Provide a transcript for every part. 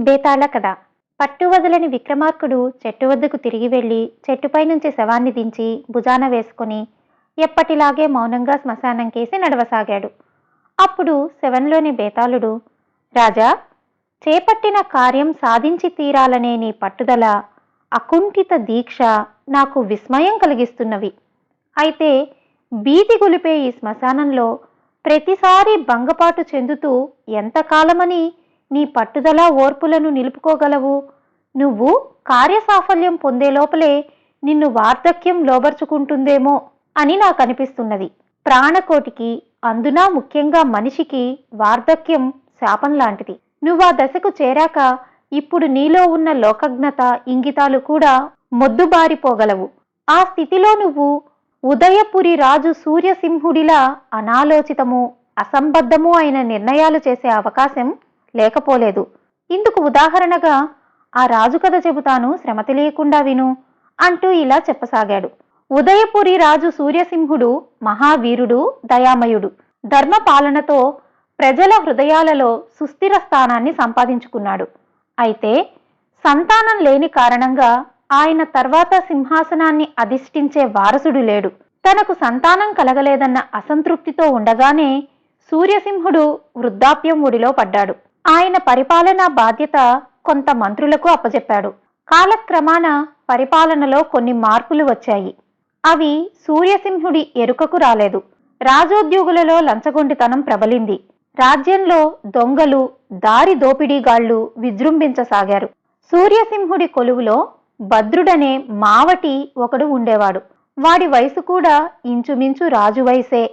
బేతాళ కథ. పట్టు వదలని విక్రమార్కుడు చెట్టు వద్దకు తిరిగి వెళ్ళి చెట్టుపై నుంచి శవాన్ని దించి భుజాన వేసుకుని ఎప్పటిలాగే మౌనంగా శ్మశానం కేసి నడవసాగాడు. అప్పుడు శవంలోని బేతాళుడు, రాజా, చేపట్టిన కార్యం సాధించి తీరాలనే నీ పట్టుదల, అకుంఠిత దీక్ష నాకు విస్మయం కలిగిస్తున్నవి. అయితే భీతి గొలిపే ఈ శ్మశానంలో ప్రతిసారి భంగపాటు చెందుతూ ఎంతకాలమని నీ పట్టుదల ఓర్పులను నిలుపుకోగలవు? నువ్వు కార్యసాఫల్యం పొందే లోపలే నిన్ను వార్ధక్యం లోబర్చుకుంటుందేమో అని నాకు అనిపిస్తున్నది. ప్రాణకోటికి, అందునా ముఖ్యంగా మనిషికి వార్ధక్యం శాపం లాంటిది. నువ్వు ఆ దశకు చేరాక ఇప్పుడు నీలో ఉన్న లోకజ్ఞత, ఇంగితాలు కూడా మొద్దుబారిపోగలవు. ఆ స్థితిలో నువ్వు ఉదయపురి రాజు సూర్యసింహుడిలా అనాలోచితము, అసంబద్ధము అయిన నిర్ణయాలు చేసే అవకాశం లేకపోలేదు. ఇందుకు ఉదాహరణగా ఆ రాజు కథ చెబుతాను, శ్రమ తెలియకుండా విను అంటూ ఇలా చెప్పసాగాడు. ఉదయపురి రాజు సూర్యసింహుడు మహావీరుడు, దయామయుడు. ధర్మపాలనతో ప్రజల హృదయాలలో సుస్థిర స్థానాన్ని సంపాదించుకున్నాడు. అయితే సంతానం లేని కారణంగా ఆయన తర్వాత సింహాసనాన్ని అధిష్ఠించే వారసుడు లేడు. తనకు సంతానం కలగలేదన్న అసంతృప్తితో ఉండగానే సూర్యసింహుడు వృద్ధాప్యం ఒడిలో పడ్డాడు. ఆయన పరిపాలనా బాధ్యత కొంత మంత్రులకు అప్పజెప్పాడు. కాలక్రమాన పరిపాలనలో కొన్ని మార్పులు వచ్చాయి. అవి సూర్యసింహుడి ఎరుకకు రాలేదు. రాజోద్యోగులలో లంచగొండితనం ప్రబలింది. రాజ్యంలో దొంగలు, దారి దోపిడీగాళ్లు విజృంభించసాగారు. సూర్యసింహుడి కొలువులో భద్రుడనే మావటి ఒకడు ఉండేవాడు. వాడి వయసు కూడా ఇంచుమించు రాజు వయసే.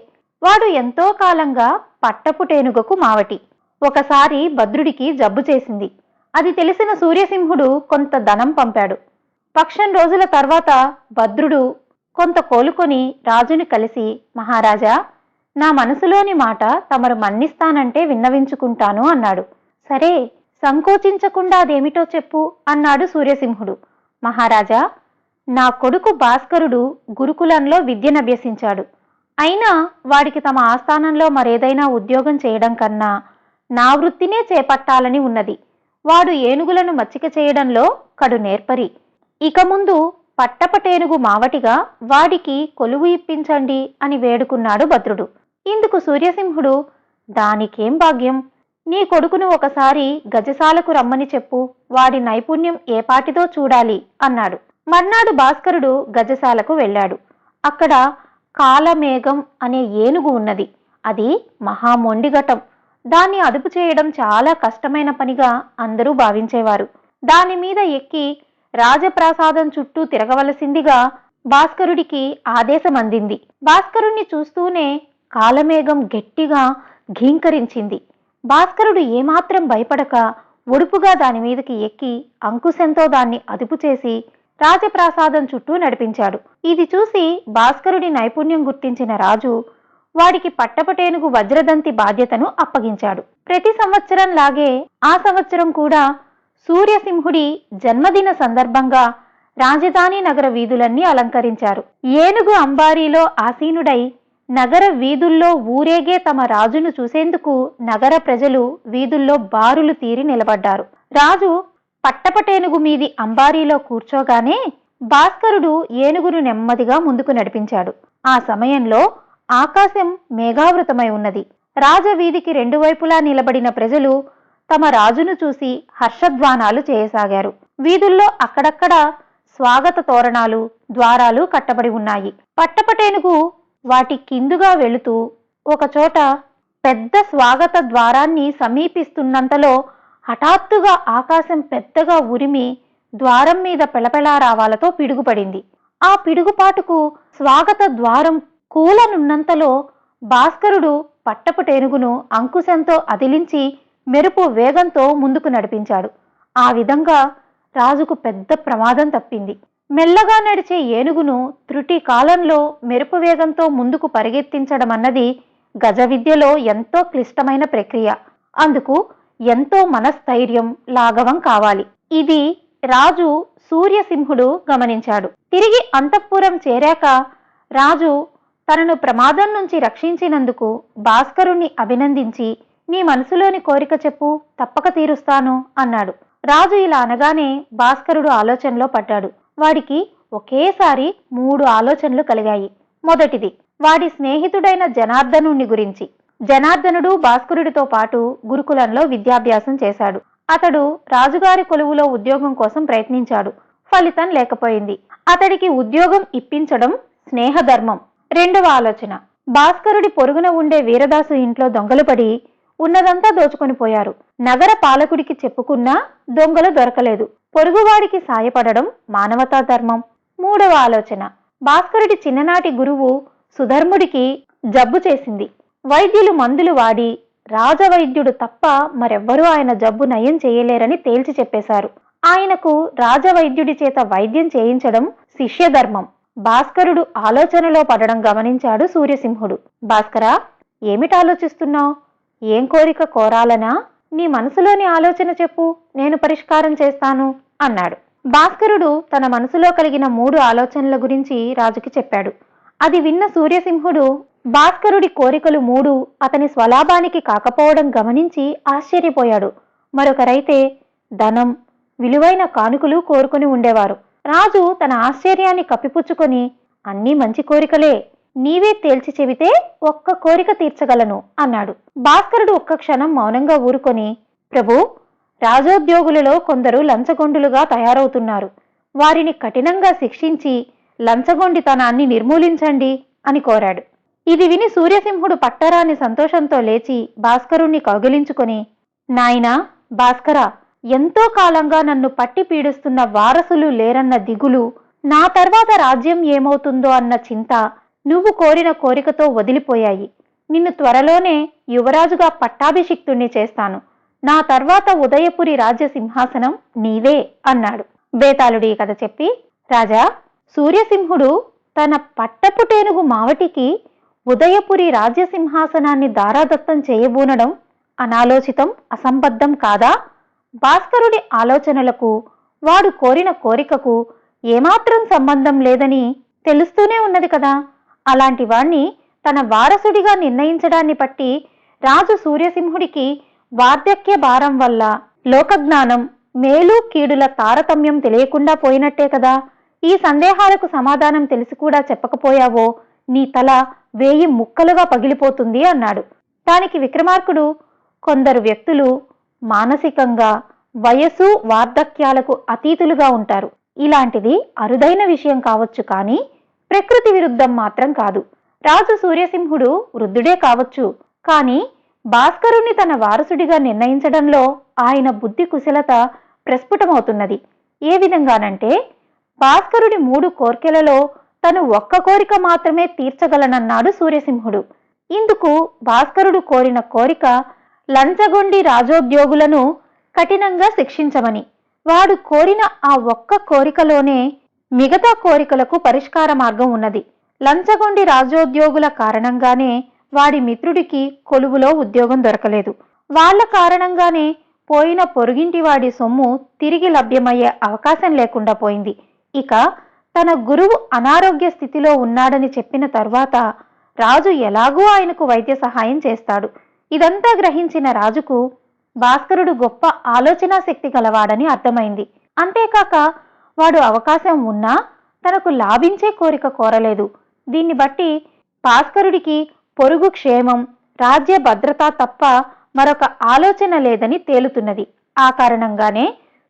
వాడు ఎంతో కాలంగా పట్టపుటేనుగకు మావటి. ఒకసారి భద్రుడికి జబ్బు చేసింది. అది తెలిసిన సూర్యసింహుడు కొంత ధనం పంపాడు. పక్షం రోజుల తర్వాత భద్రుడు కొంత కోలుకొని రాజుని కలిసి, మహారాజా, నా మనసులోని మాట తమరు మన్నిస్తానంటే విన్నవించుకుంటాను అన్నాడు. సరే, సంకోచించకుండా అదేమిటో చెప్పు అన్నాడు సూర్యసింహుడు. మహారాజా, నా కొడుకు భాస్కరుడు గురుకులంలో విద్యనభ్యసించాడు. అయినా వాడికి తమ ఆస్థానంలో మరేదైనా ఉద్యోగం చేయడం కన్నా నా వృత్తినే చేపట్టాలని ఉన్నది. వాడు ఏనుగులను మచ్చిక చేయడంలో కడు నేర్పరి. ఇక ముందు పట్టపటేనుగు మావటిగా వాడికి కొలువు ఇప్పించండి అని వేడుకున్నాడు భద్రుడు. ఇందుకు సూర్యసింహుడు, దానికేం భాగ్యం, నీ కొడుకును ఒకసారి గజశాలకు రమ్మని చెప్పు, వాడి నైపుణ్యం ఏపాటిదో చూడాలి అన్నాడు. మర్నాడు భాస్కరుడు గజశాలకు వెళ్ళాడు. అక్కడ కాలమేఘం అనే ఏనుగు ఉన్నది. అది మహామొండిఘటం. దాన్ని అదుపు చేయడం చాలా కష్టమైన పనిగా అందరూ భావించేవారు. దాని మీద ఎక్కి రాజప్రాసాదం చుట్టూ తిరగవలసిందిగా భాస్కరుడికి ఆదేశం అందింది. భాస్కరుణ్ణి చూస్తూనే కాలమేఘం గట్టిగా ఘీంకరించింది. భాస్కరుడు ఏమాత్రం భయపడక ఒడుపుగా దాని మీదకి ఎక్కి అంకుశంతో దాన్ని అదుపు చేసి రాజప్రాసాదం చుట్టూ నడిపించాడు. ఇది చూసి భాస్కరుడి నైపుణ్యం గుర్తించిన రాజు వాడికి పట్టపటేనుగు వజ్రదంతి బాధ్యతను అప్పగించాడు. ప్రతి సంవత్సరం లాగే ఆ సంవత్సరం కూడా సూర్యసింహుడి జన్మదిన సందర్భంగా రాజధాని నగర వీధులన్నీ అలంకరించారు. ఏనుగు అంబారీలో ఆసీనుడై నగర వీధుల్లో ఊరేగే తమ రాజును చూసేందుకు నగర ప్రజలు వీధుల్లో బారులు తీరి నిలబడ్డారు. రాజు పట్టపటేనుగు మీది అంబారీలో కూర్చోగానే భాస్కరుడు ఏనుగును నెమ్మదిగా ముందుకు నడిపించాడు. ఆ సమయంలో ఆకాశం మేఘావృతమై ఉన్నది. రాజవీధికి రెండు వైపులా నిలబడిన ప్రజలు తమ రాజును చూసి హర్షధ్వానాలు చేయసాగారు. వీధుల్లో అక్కడక్కడ స్వాగత తోరణాలు, ద్వారాలు కట్టబడి ఉన్నాయి. పట్టపటేనుగు వాటి కిందుగా వెళుతూ ఒకచోట పెద్ద స్వాగత ద్వారాన్ని సమీపిస్తున్నంతలో హఠాత్తుగా ఆకాశం పెద్దగా ఉరిమి ద్వారం మీద పెళపెళారావాలతో పిడుగుపడింది. ఆ పిడుగుపాటుకు స్వాగత ద్వారం కూలనున్నంతలో భాస్కరుడు పట్టపుటేనుగును అంకుశంతో అదిలించి మెరుపు వేగంతో ముందుకు నడిపించాడు. ఆ విధంగా రాజుకు పెద్ద ప్రమాదం తప్పింది. మెల్లగా నడిచే ఏనుగును త్రుటి కాలంలో మెరుపు వేగంతో ముందుకు పరిగెత్తించడం అన్నది గజ విద్యలో ఎంతో క్లిష్టమైన ప్రక్రియ. అందుకు ఎంతో మనస్థైర్యం, లాఘవం కావాలి. ఇది రాజు సూర్యసింహుడు గమనించాడు. తిరిగి అంతఃపురం చేరాక రాజు తనను ప్రమాదం నుంచి రక్షించినందుకు భాస్కరుణ్ణి అభినందించి, నీ మనసులోని కోరిక చెప్పు, తప్పక తీరుస్తాను అన్నాడు. రాజు ఇలా అనగానే భాస్కరుడు ఆలోచనలో పడ్డాడు. వాడికి ఒకేసారి 3 ఆలోచనలు కలిగాయి. మొదటిది, వాడి స్నేహితుడైన జనార్దనుణ్ణి గురించి. జనార్దనుడు భాస్కరుడితో పాటు గురుకులంలో విద్యాభ్యాసం చేశాడు. అతడు రాజుగారి కొలువులో ఉద్యోగం కోసం ప్రయత్నించాడు. ఫలితం లేకపోయింది. అతడికి ఉద్యోగం ఇప్పించడం స్నేహధర్మం. రెండవ ఆలోచన, భాస్కరుడి పొరుగున ఉండే వీరదాసు ఇంట్లో దొంగలు పడి ఉన్నదంతా దోచుకొని పోయారు. నగర పాలకుడికి చెప్పుకున్నా దొంగలు దొరకలేదు. పొరుగువాడికి సాయపడడం మానవతా ధర్మం. మూడవ ఆలోచన, భాస్కరుడి చిన్ననాటి గురువు సుధర్ముడికి జబ్బు చేసింది. వైద్యులు మందులు వాడి రాజవైద్యుడు తప్ప మరెవ్వరూ ఆయన జబ్బు నయం చేయలేరని తేల్చి చెప్పేశారు. ఆయనకు రాజవైద్యుడి చేత వైద్యం చేయించడం శిష్యధర్మం. భాస్కరుడు ఆలోచనలో పడడం గమనించాడు సూర్యసింహుడు. భాస్కరా, ఏమిటాలోచిస్తున్నావు? ఏం కోరిక కోరాలనా? నీ మనసులోని ఆలోచన చెప్పు, నేను పరిష్కారం చేస్తాను అన్నాడు. భాస్కరుడు తన మనసులో కలిగిన 3 ఆలోచనల గురించి రాజుకి చెప్పాడు. అది విన్న సూర్యసింహుడు భాస్కరుడి కోరికలు 3 అతని స్వలాభానికి కాకపోవడం గమనించి ఆశ్చర్యపోయాడు. మరొకరైతే ధనం, విలువైన కానుకలు కోరుకుని ఉండేవారు. రాజు తన ఆశ్చర్యాన్ని కప్పిపుచ్చుకొని, అన్నీ మంచి కోరికలే, నీవే తేల్చి చెబితే ఒక్క కోరిక తీర్చగలను అన్నాడు. భాస్కరుడు ఒక్క క్షణం మౌనంగా ఊరుకొని, ప్రభు, రాజోద్యోగులలో కొందరు లంచగొండులుగా తయారవుతున్నారు. వారిని కఠినంగా శిక్షించి లంచగొండితనాన్ని నిర్మూలించండి అని కోరాడు. ఇది విని సూర్యసింహుడు పట్టరాని సంతోషంతో లేచి భాస్కరుణ్ణి కౌగిలించుకొని, నాయనా భాస్కరా, ఎంతో కాలంగా నన్ను పట్టి పీడిస్తున్న వారసులు లేరన్న దిగులు, నా తర్వాత రాజ్యం ఏమవుతుందో అన్న చింత నువ్వు కోరిన కోరికతో వదిలిపోయాయి. నిన్ను త్వరలోనే యువరాజుగా పట్టాభిషిక్తుణ్ణి చేస్తాను. నా తర్వాత ఉదయపురి రాజ్య సింహాసనం నీవే అన్నాడు. బేతాళుడు ఈ కథ చెప్పి, రాజా, సూర్యసింహుడు తన పట్టపుటేనుగు మావటికి ఉదయపురి రాజ్య సింహాసనాన్ని దారాదత్తం చేయబూనడం అనాలోచితం, అసంబద్ధం కాదా? భాస్కరుడి ఆలోచనలకు, వాడు కోరిన కోరికకు ఏమాత్రం సంబంధం లేదని తెలుస్తూనే ఉన్నది కదా. అలాంటి వాణ్ణి తన వారసుడిగా నిర్ణయించడాన్ని బట్టి రాజు సూర్యసింహుడికి వార్ధక్య భారం వల్ల లోకజ్ఞానం, మేలు కీడుల తారతమ్యం తెలియకుండా పోయినట్టే కదా. ఈ సందేహాలకు సమాధానం తెలిసి కూడా చెప్పకపోయావో నీ తల 1000 ముక్కలుగా పగిలిపోతుంది అన్నాడు. దానికి విక్రమార్కుడు, కొందరు వ్యక్తులు మానసికంగా వయసు వార్ధక్యాలకు అతీతులుగా ఉంటారు. ఇలాంటిది అరుదైన విషయం కావచ్చు, కానీ ప్రకృతి విరుద్ధం మాత్రం కాదు. రాజు సూర్యసింహుడు వృద్ధుడే కావచ్చు, కానీ భాస్కరుణ్ణి తన వారసుడిగా నిర్ణయించడంలో ఆయన బుద్ధి కుశలత ప్రస్ఫుటమవుతున్నది. ఏ విధంగానంటే, భాస్కరుడి 3 కోర్కెలలో తను ఒక్క కోరిక మాత్రమే తీర్చగలనన్నాడు సూర్యసింహుడు. ఇందుకు భాస్కరుడు కోరిన కోరిక లంచగొండి రాజోద్యోగులను కఠినంగా శిక్షించమని. వాడు కోరిన ఆ ఒక్క కోరికలోనే మిగతా కోరికలకు పరిష్కార మార్గం ఉన్నది. లంచగొండి రాజోద్యోగుల కారణంగానే వాడి మిత్రుడికి కొలువులో ఉద్యోగం దొరకలేదు. వాళ్ల కారణంగానే పోయిన పొరుగింటి వాడి సొమ్ము తిరిగి లభ్యమయ్యే అవకాశం లేకుండా పోయింది. ఇక తన గురువు అనారోగ్య స్థితిలో ఉన్నాడని చెప్పిన తరువాత రాజు ఎలాగూ ఆయనకు వైద్య సహాయం చేస్తాడు. ఇదంతా గ్రహించిన రాజుకు భాస్కరుడు గొప్ప ఆలోచనా శక్తి గలవాడని అర్థమైంది. అంతేకాక వాడు అవకాశం ఉన్నా తనకు లాభించే కోరిక కోరలేదు. దీన్ని బట్టి భాస్కరుడికి పొరుగు క్షేమం, రాజ్య భద్రత తప్ప మరొక ఆలోచన లేదని తేలుతున్నది. ఆ కారణంగానే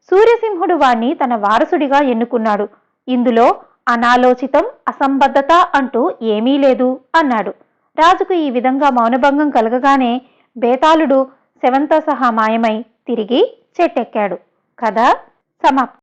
సూర్యసింహుడు వాణ్ణి తన వారసుడిగా ఎన్నుకున్నాడు. ఇందులో అనాలోచితం, అసంబద్ధత అంటూ ఏమీ లేదు అన్నాడు. రాజుకు ఈ విధంగా మౌనభంగం కలగగానే బేతాళుడు శవంతో సహా మాయమై తిరిగి చెట్టెక్కాడు. కథ సమాప్తం.